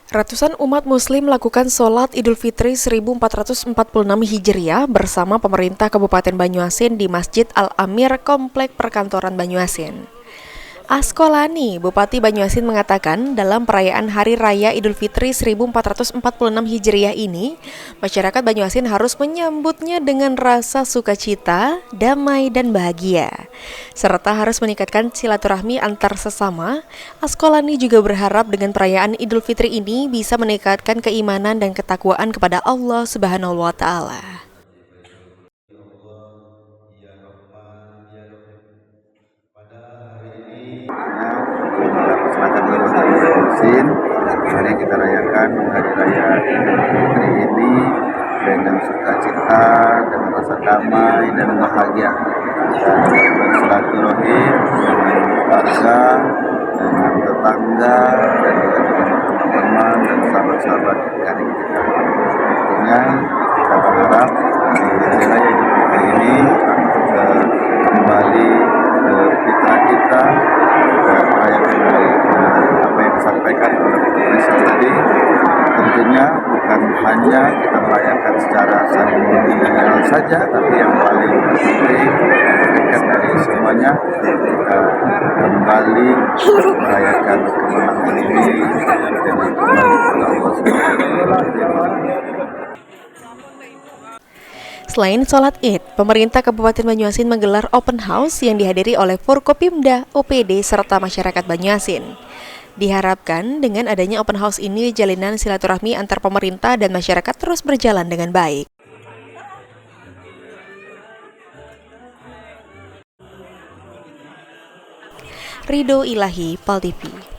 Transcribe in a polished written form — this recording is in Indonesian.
Ratusan umat muslim melakukan sholat Idul Fitri 1446 Hijriah bersama pemerintah Kabupaten Banyuasin di Masjid Al-Amir Komplek Perkantoran Banyuasin. Askolani, Bupati Banyuasin mengatakan dalam perayaan Hari Raya Idul Fitri 1446 Hijriah ini, masyarakat Banyuasin harus menyambutnya dengan rasa sukacita, damai, dan bahagia. Serta harus meningkatkan silaturahmi antar sesama. Askolani juga berharap dengan perayaan Idul Fitri ini bisa meningkatkan keimanan dan ketakwaan kepada Allah Subhanahu wa Ta'ala. Masyarakat Banyuasin, mari kita rayakan Hari Raya Idul Fitri ini dengan sukacita, dengan rasa damai dan bahagia, dan bersilaturahim dengan keluarga, dengan tetangga, dan juga dengan teman-teman dan sahabat-sahabat karib kita. Tentunya kita berharap Hari Raya Idul Fitri ini kembali ke fitrah kita, merayakan apa yang disampaikan oleh Presiden tadi. Tentunya bukan hanya kita merayakan secara seremonial saja, tapi yang paling penting dekat dari semuanya, kita kembali merayakan kemenangan ini dan kembali kepada Allah SWT. Selain sholat Id, pemerintah Kabupaten Banyuasin menggelar open house yang dihadiri oleh Forkopimda, OPD, serta masyarakat Banyuasin. Diharapkan dengan adanya open house ini, jalinan silaturahmi antar pemerintah dan masyarakat terus berjalan dengan baik. Ridho Ilahi, PAL TV.